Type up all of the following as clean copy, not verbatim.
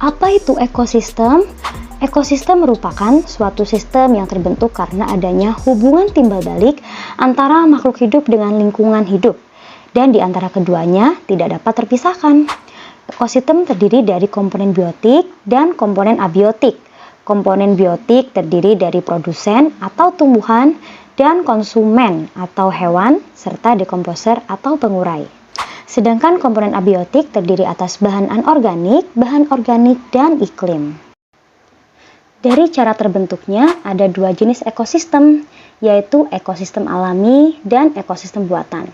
Apa itu ekosistem? Ekosistem merupakan suatu sistem yang terbentuk karena adanya hubungan timbal balik antara makhluk hidup dengan lingkungan hidup, dan di antara keduanya tidak dapat terpisahkan. Ekosistem terdiri dari komponen biotik dan komponen abiotik. Komponen biotik terdiri dari produsen atau tumbuhan dan konsumen atau hewan, serta dekomposer atau pengurai. Sedangkan komponen abiotik terdiri atas bahan anorganik, dan iklim. Dari cara terbentuknya ada dua jenis ekosistem, yaitu ekosistem alami dan ekosistem buatan.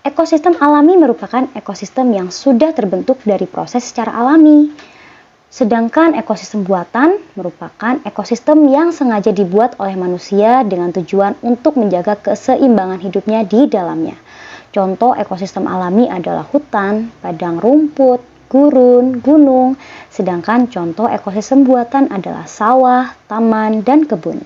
Ekosistem alami merupakan ekosistem yang sudah terbentuk dari proses secara alami. Sedangkan ekosistem buatan merupakan ekosistem yang sengaja dibuat oleh manusia dengan tujuan untuk menjaga keseimbangan hidupnya di dalamnya. Contoh ekosistem alami adalah hutan, padang rumput, gurun, gunung, sedangkan contoh ekosistem buatan adalah sawah, taman, dan kebun.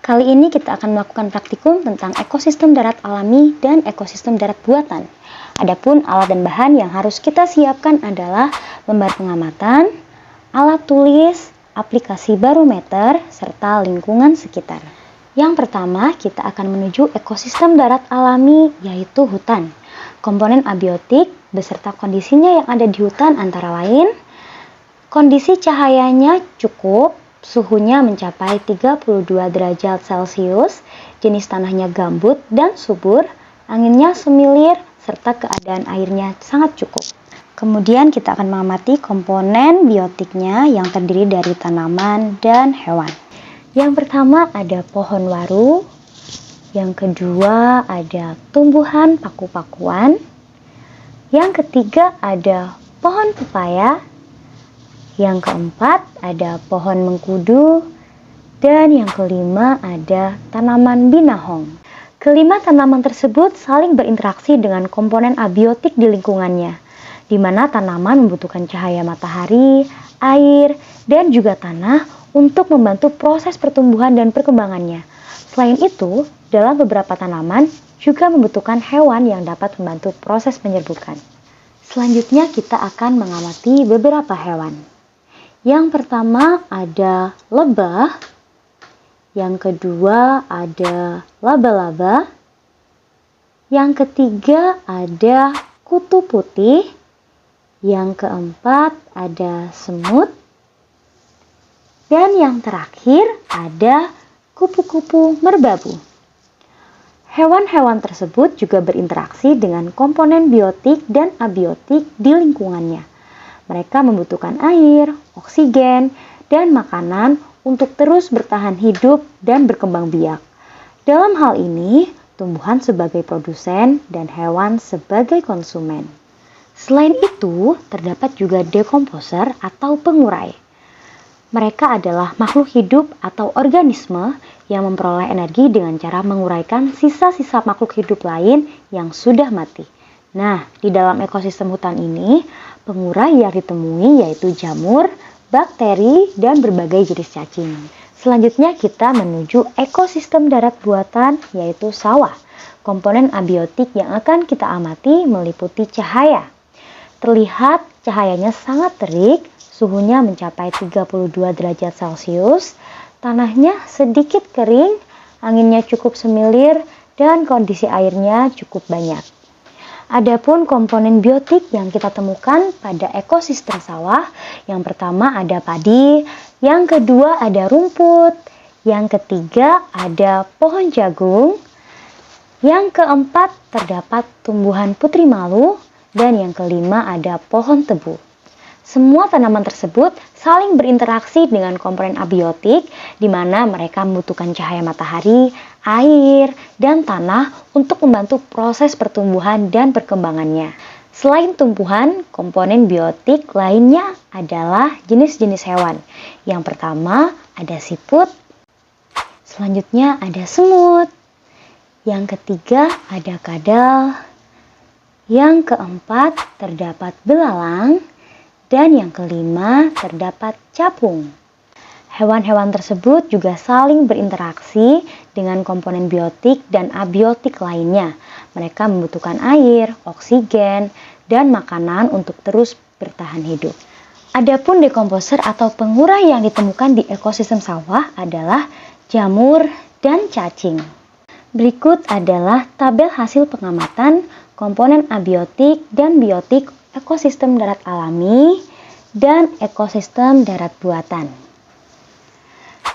Kali ini kita akan melakukan praktikum tentang ekosistem darat alami dan ekosistem darat buatan. Adapun alat dan bahan yang harus kita siapkan adalah lembar pengamatan, alat tulis, aplikasi barometer, serta lingkungan sekitar. Yang pertama, kita akan menuju ekosistem darat alami, yaitu hutan. Komponen abiotik beserta kondisinya yang ada di hutan antara lain, kondisi cahayanya cukup, suhunya mencapai 32 derajat Celcius, jenis tanahnya gambut dan subur, anginnya semilir, serta keadaan airnya sangat cukup. Kemudian kita akan mengamati komponen biotiknya yang terdiri dari tanaman dan hewan. Yang pertama ada pohon waru, yang kedua ada tumbuhan paku-pakuan, yang ketiga ada pohon pepaya, yang keempat ada pohon mengkudu, dan yang kelima ada tanaman binahong. Kelima tanaman tersebut saling berinteraksi dengan komponen abiotik di lingkungannya, di mana tanaman membutuhkan cahaya matahari, air, dan juga tanah untuk membantu proses pertumbuhan dan perkembangannya. Selain itu, dalam beberapa tanaman juga membutuhkan hewan yang dapat membantu proses penyerbukan. Selanjutnya kita akan mengamati beberapa hewan. Yang pertama ada lebah, yang kedua ada laba-laba, yang ketiga ada kutu putih, yang keempat ada semut, dan yang terakhir ada kupu-kupu merbabu. Hewan-hewan tersebut juga berinteraksi dengan komponen biotik dan abiotik di lingkungannya. Mereka membutuhkan air, oksigen, dan makanan untuk terus bertahan hidup dan berkembang biak. Dalam hal ini, tumbuhan sebagai produsen dan hewan sebagai konsumen. Selain itu, terdapat juga dekomposer atau pengurai. Mereka adalah makhluk hidup atau organisme yang memperoleh energi dengan cara menguraikan sisa-sisa makhluk hidup lain yang sudah mati. Nah, di dalam ekosistem hutan ini, pengurai yang ditemui yaitu jamur, bakteri, dan berbagai jenis cacing. Selanjutnya kita menuju ekosistem darat buatan yaitu sawah. Komponen abiotik yang akan kita amati meliputi cahaya. Terlihat cahayanya sangat terik, suhunya mencapai 32 derajat Celcius, tanahnya sedikit kering, anginnya cukup semilir, dan kondisi airnya cukup banyak. Adapun komponen biotik yang kita temukan pada ekosistem sawah, yang pertama ada padi, yang kedua ada rumput, yang ketiga ada pohon jagung, yang keempat terdapat tumbuhan putri malu, dan yang kelima ada pohon tebu. Semua tanaman tersebut saling berinteraksi dengan komponen abiotik, di mana mereka membutuhkan cahaya matahari, air, dan tanah untuk membantu proses pertumbuhan dan perkembangannya. Selain tumbuhan, komponen biotik lainnya adalah jenis-jenis hewan. Yang pertama ada siput, selanjutnya ada semut, yang ketiga ada kadal, yang keempat terdapat belalang, dan yang kelima terdapat capung. Hewan-hewan tersebut juga saling berinteraksi dengan komponen biotik dan abiotik lainnya. Mereka membutuhkan air, oksigen, dan makanan untuk terus bertahan hidup. Adapun dekomposer atau pengurai yang ditemukan di ekosistem sawah adalah jamur dan cacing. Berikut adalah tabel hasil pengamatan komponen abiotik dan biotik ekosistem darat alami dan ekosistem darat buatan.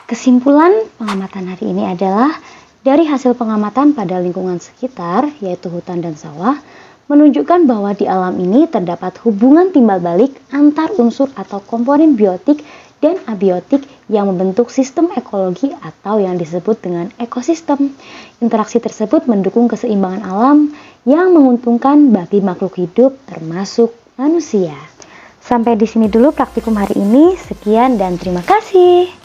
Kesimpulan pengamatan hari ini adalah dari hasil pengamatan pada lingkungan sekitar, yaitu hutan dan sawah, menunjukkan bahwa di alam ini terdapat hubungan timbal balik antar unsur atau komponen biotik dan abiotik yang membentuk sistem ekologi atau yang disebut dengan ekosistem. Interaksi tersebut mendukung keseimbangan alam yang menguntungkan bagi makhluk hidup termasuk manusia. Sampai di sini dulu praktikum hari ini. Sekian dan terima kasih.